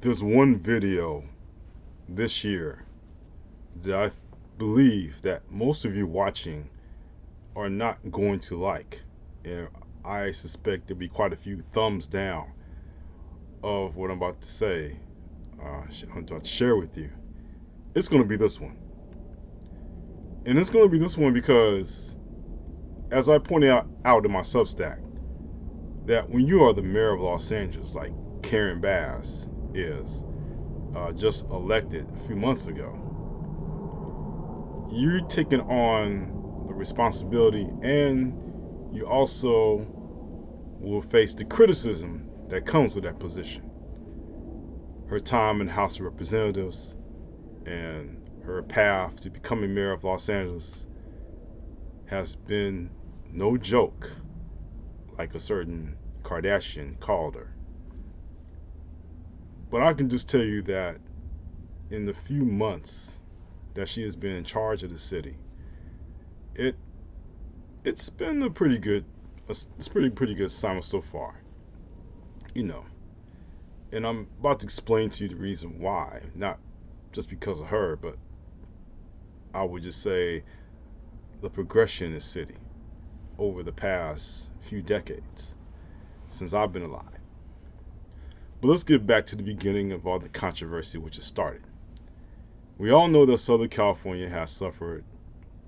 There's one video this year that I believe that most of you watching are not going to like. And I suspect there'll be quite a few thumbs down of what I'm about to say. I'm about to share with you. It's going to be this one. And it's going to be this one because, as I pointed out in my Substack, that when you are the mayor of Los Angeles, like Karen Bass is, just elected a few months ago, you're taking on the responsibility, and you also will face the criticism that comes with that position. Her time in the House of Representatives and her path to becoming mayor of Los Angeles has been no joke, like a certain Kardashian called her. But I can just tell you that in the few months that she has been in charge of the city, it's been a pretty good assignment so far, you know. And I'm about to explain to you the reason why, not just because of her, but I would just say the progression in the city over the past few decades since I've been alive. But let's get back to the beginning of all the controversy which has started. We all know that Southern California has suffered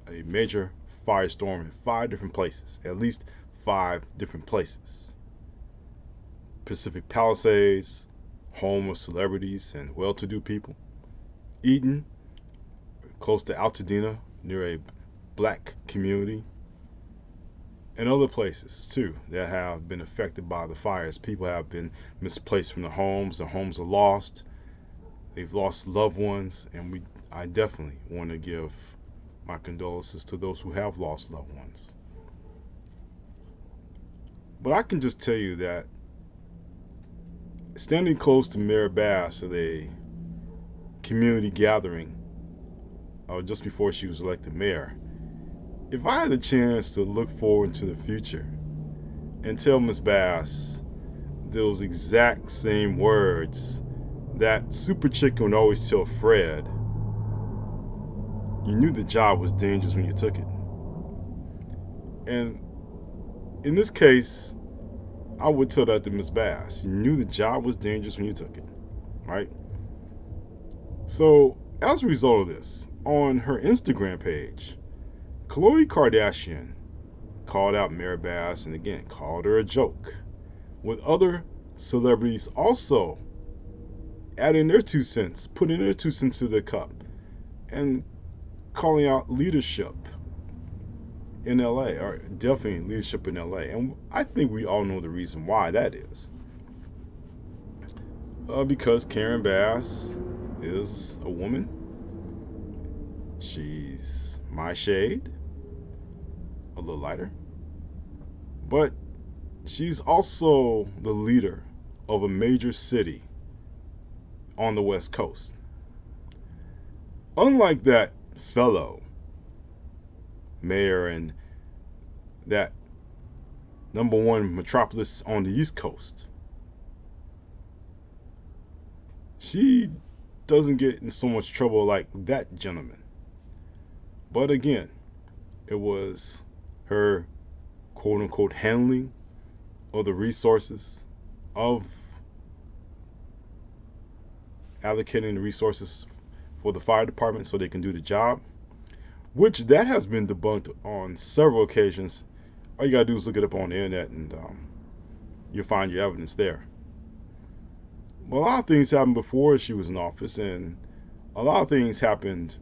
a major firestorm in 5 different places, at least 5 different places. Pacific Palisades, home of celebrities and well-to-do people. Eden, close to Altadena, near a black community. And other places, too, that have been affected by the fires. People have been misplaced from their homes. Their homes are lost. They've lost loved ones. And I definitely want to give my condolences to those who have lost loved ones. But I can just tell you that standing close to Mayor Bass at a community gathering just before she was elected mayor, if I had a chance to look forward into the future and tell Miss Bass those exact same words that Super Chicken would always tell Fred, you knew the job was dangerous when you took it. And in this case, I would tell that to Miss Bass. You knew the job was dangerous when you took it, right? So, as a result of this, on her Instagram page, Khloe Kardashian called out Mayor Bass and again called her a joke, with other celebrities also adding their 2 cents, putting their 2 cents to the cup, and calling out leadership in LA, or definitely leadership in LA. And I think we all know the reason why that is. Because Karen Bass is a woman. She's my shade, a little lighter. But she's also the leader of a major city on the West Coast. Unlike that fellow mayor in that #1 metropolis on the East Coast, she doesn't get in so much trouble like that gentleman. But again, it was her quote-unquote handling of the resources, of allocating the resources for the fire department so they can do the job, which that has been debunked on several occasions. All you gotta do is look it up on the internet, and you'll find your evidence there. But a lot of things happened before she was in office, and a lot of things happened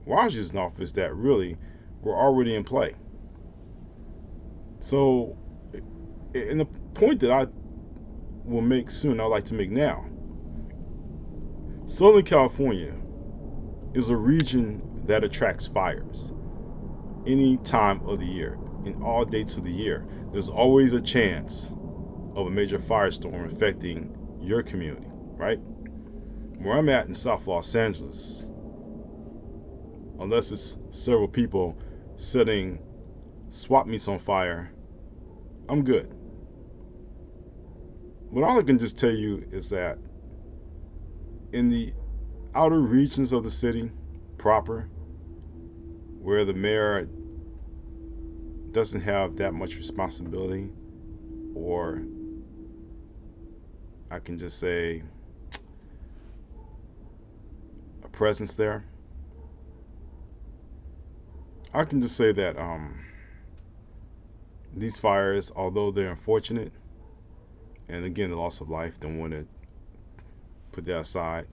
while she was in office that really were already in play. So, and the point that I will make soon, I'd like to make now, Southern California is a region that attracts fires any time of the year. In all dates of the year, there's always a chance of a major firestorm affecting your community, right? Where I'm at in South Los Angeles, unless it's several people setting swap meets on fire, I'm good. But all I can just tell you is that in the outer regions of the city proper, where the mayor doesn't have that much responsibility, or I can just say a presence there, I can just say that these fires, although they're unfortunate, and again, the loss of life, don't want to put that aside,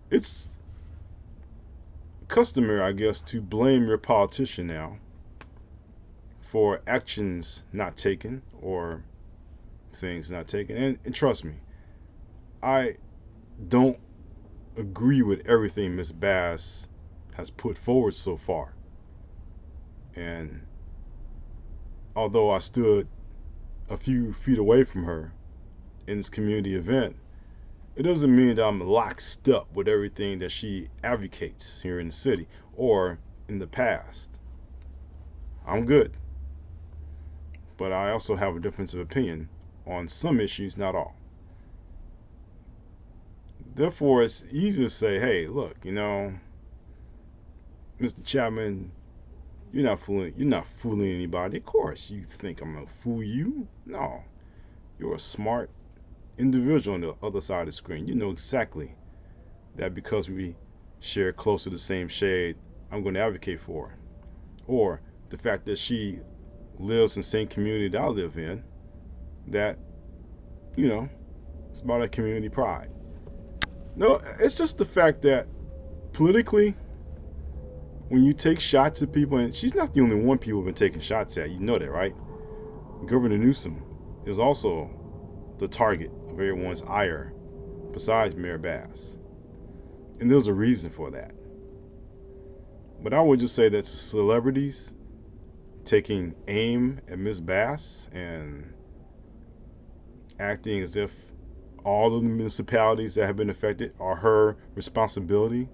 it's customary, I guess, to blame your politician now for actions not taken or things not taken. And trust me, I don't agree with everything Miss Bass has put forward so far. And although I stood a few feet away from her in this community event, it doesn't mean that I'm locked up with everything that she advocates here in the city or in the past. I'm good. But I also have a difference of opinion on some issues, not all. Therefore, it's easy to say, hey, look, Mr. Chapman, you're not fooling anybody. Of course, you think I'm gonna fool you? No. You're a smart individual on the other side of the screen. You know exactly that because we share close to the same shade, I'm going to advocate for her. Or the fact that she lives in the same community that I live in, that, it's about a community pride. No, it's just the fact that politically, when you take shots at people, and she's not the only one people have been taking shots at, you know that, right? Governor Newsom is also the target of everyone's ire besides Mayor Bass. And there's a reason for that. But I would just say that celebrities taking aim at Miss Bass and acting as if all of the municipalities that have been affected are her responsibility,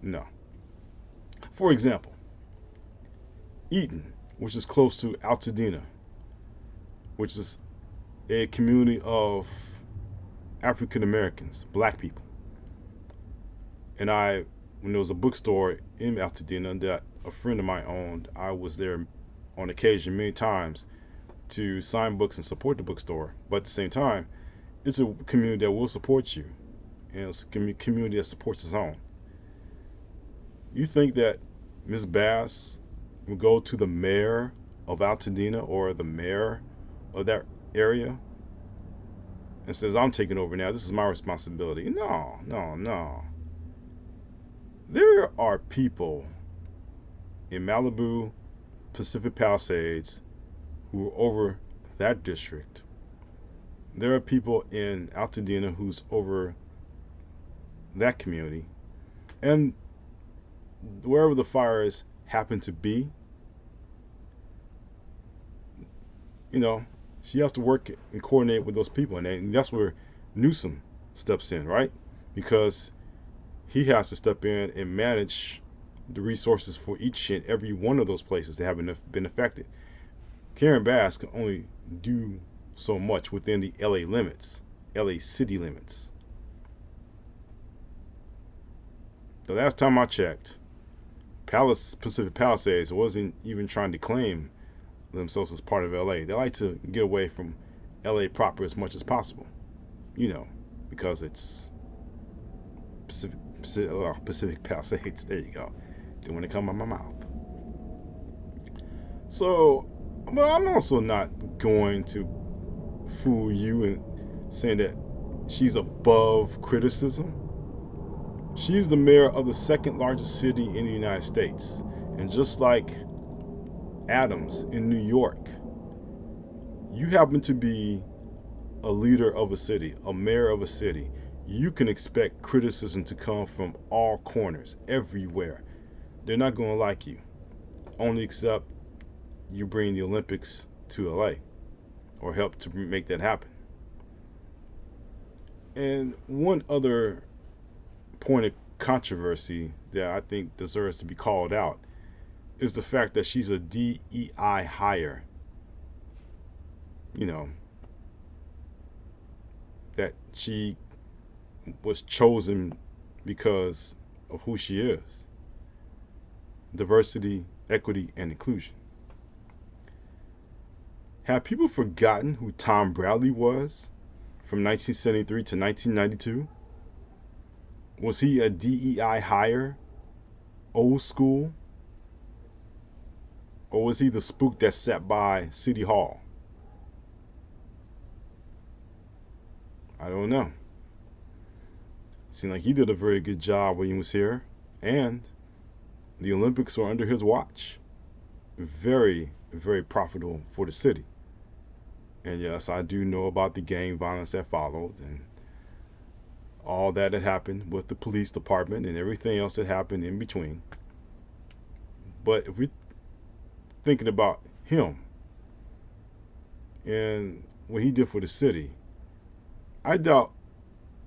no. For example, Eaton, which is close to Altadena, which is a community of African Americans, black people. And when there was a bookstore in Altadena that a friend of mine owned, I was there on occasion many times to sign books and support the bookstore. But at the same time, it's a community that will support you, and it's a community that supports its own. You think that Ms. Bass would go to the mayor of Altadena or the mayor of that area and says, I'm taking over now, this is my responsibility? No, no, no. There are people in Malibu, Pacific Palisades, who are over that district. There are people in Altadena who's over that community. And wherever the fires happen to be, she has to work and coordinate with those people. And that's where Newsom steps in, right? Because he has to step in and manage the resources for each and every one of those places that have been affected. Karen Bass can only do so much within the LA limits, LA city limits. The last time I checked, Pacific Palisades wasn't even trying to claim themselves as part of LA. They like to get away from LA proper as much as possible, because it's Pacific Palisades. There you go. Didn't want to come out my mouth. So, but I'm also not going to fool you in saying that she's above criticism. She's the mayor of the second largest city in the United States. And just like Adams in New York, you happen to be a leader of a city, a mayor of a city. You can expect criticism to come from all corners, everywhere. They're not going to like you, only except you bring the Olympics to LA or help to make that happen. And one other point of controversy that I think deserves to be called out is the fact that she's a DEI hire. that she was chosen because of who she is: diversity, equity, and inclusion. Have people forgotten who Tom Bradley was from 1973 to 1992? Was he a DEI hire, old school, or was he the spook that sat by City Hall? I don't know. Seemed like he did a very good job when he was here, and the Olympics were under his watch. Very, very profitable for the city. And yes, I do know about the gang violence that followed and all that had happened with the police department and everything else that happened in between. But if we're thinking about him and what he did for the city, I doubt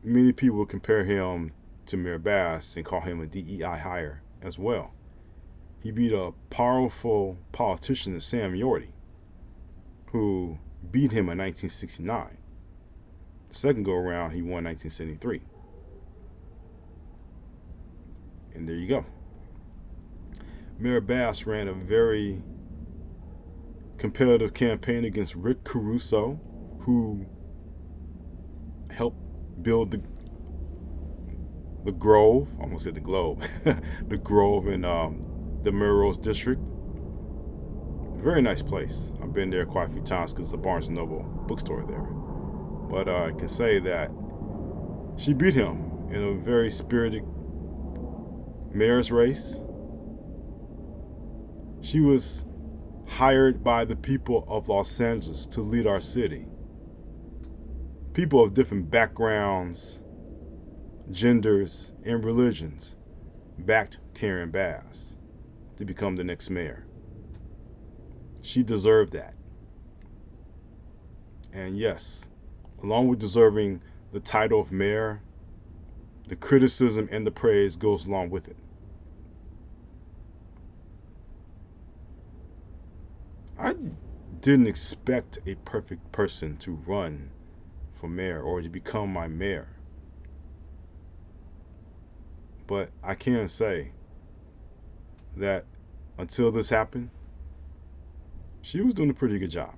many people would compare him to Mayor Bass and call him a DEI hire as well. He beat a powerful politician, Sam Yorty, who beat him in 1969. The second go around, he won 1973. And there you go. Mayor Bass ran a very competitive campaign against Rick Caruso, who helped build the Grove, I almost said the Globe, the Grove in the Melrose District. Very nice place. I've been there quite a few times because the Barnes & Noble bookstore there. But I can say that she beat him in a very spirited mayor's race. She was hired by the people of Los Angeles to lead our city. People of different backgrounds, genders, and religions backed Karen Bass to become the next mayor. She deserved that. And yes, along with deserving the title of mayor, the criticism and the praise goes along with it. I didn't expect a perfect person to run for mayor or to become my mayor. But I can say that until this happened, she was doing a pretty good job.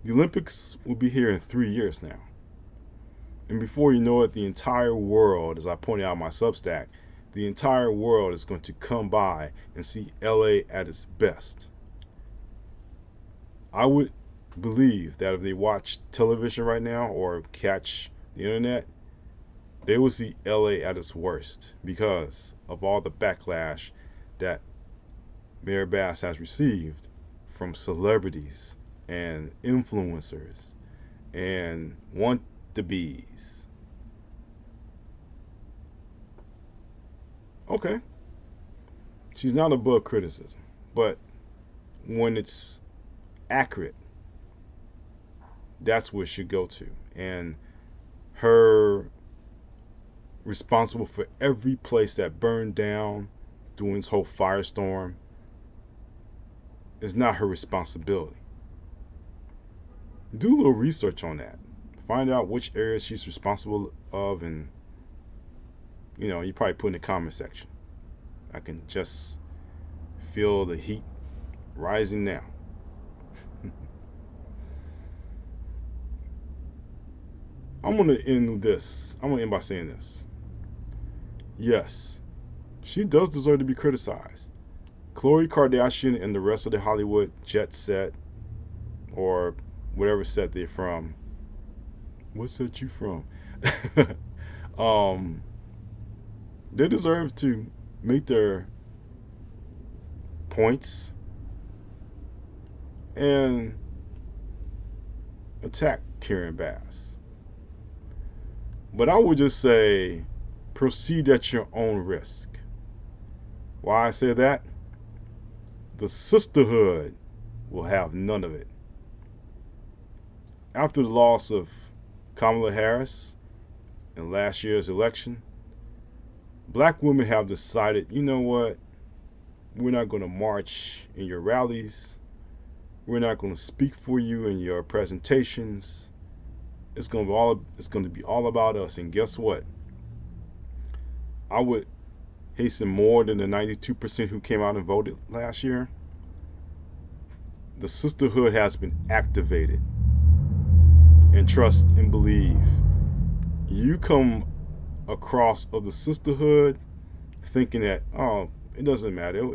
The Olympics will be here in 3 years now. And before you know it, the entire world, as I pointed out in my Substack, the entire world is going to come by and see LA at its best. I would believe that if they watch television right now or catch the internet, they will see LA at its worst because of all the backlash that Mayor Bass has received from celebrities and influencers and want-to-bees. Okay, she's not above criticism, but when it's accurate, that's where it should go to. And her responsible for every place that burned down during this whole firestorm is not her responsibility. Do a little research on that. Find out which areas she's responsible of, and you probably put in the comment section. I can just feel the heat rising now. I'm gonna end by saying this. Yes, she does deserve to be criticized. Khloe Kardashian and the rest of the Hollywood jet set, or whatever set they're from. What set you from? They deserve to make their points and attack Karen Bass. But I would just say, proceed at your own risk. Why I say that? The sisterhood will have none of it. After the loss of Kamala Harris in last year's election, black women have decided, you know what? We're not going to march in your rallies. We're not going to speak for you in your presentations. it's going to be all about us. And guess what? I would hasten more than the 92% who came out and voted last year. The sisterhood has been activated. And trust and believe. You come across of the sisterhood thinking that, oh, it doesn't matter,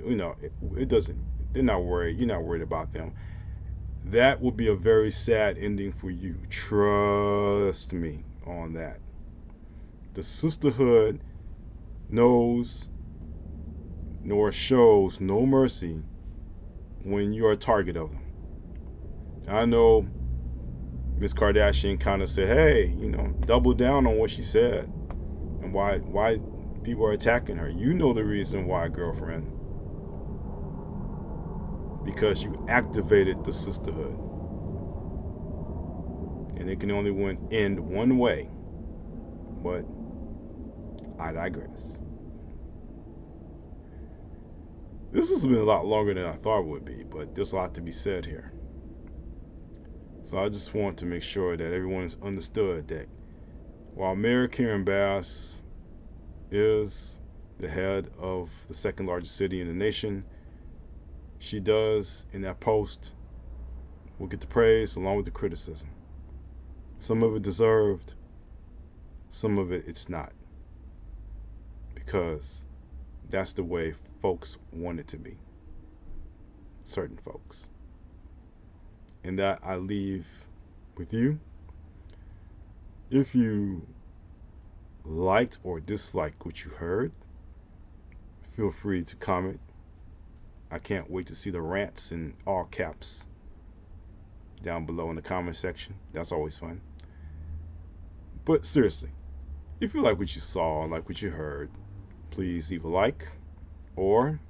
it doesn't, they're not worried, you're not worried about them. That will be a very sad ending for you. Trust me on that. The sisterhood knows nor shows no mercy when you're a target of them. I know Miss Kardashian kind of said, hey, double down on what she said and why people are attacking her. You know the reason why, girlfriend. Because you activated the sisterhood. And it can only end one way. But I digress. This has been a lot longer than I thought it would be, but there's a lot to be said here. So I just want to make sure that everyone's understood that while Mayor Karen Bass is the head of the second largest city in the nation, she does, in that post, will get the praise along with the criticism. Some of it deserved, some of it it's not. Because that's the way folks want it to be. Certain folks. And that I leave with you. If you liked or disliked what you heard, feel free to comment. I can't wait to see the rants in all caps down below in the comment section. That's always fun. But seriously, if you like what you saw, like what you heard, please leave a like or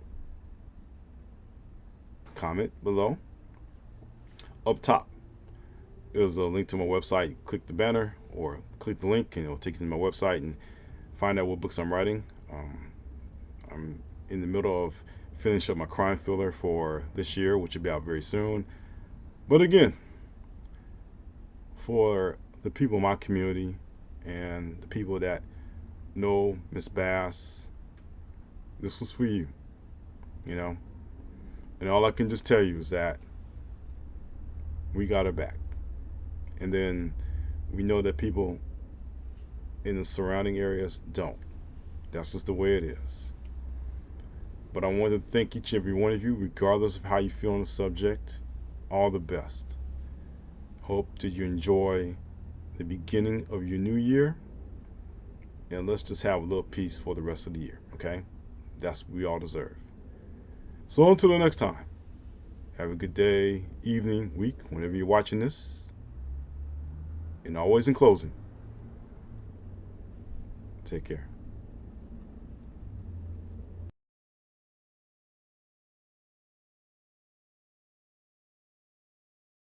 comment below. Up top is a link to my website. Click the banner or click the link and it'll take you to my website and find out what books I'm writing. I'm in the middle of finishing up my crime thriller for this year, which will be out very soon. But again, for the people in my community and the people that know Miss Bass, this was for you, And all I can just tell you is that we got her back. And then we know that people in the surrounding areas don't. That's just the way it is. But I wanted to thank each and every one of you, regardless of how you feel on the subject. All the best. Hope that you enjoy the beginning of your new year. And let's just have a little peace for the rest of the year, okay? That's what we all deserve. So until the next time, have a good day, evening, week, whenever you're watching this. And always in closing, take care.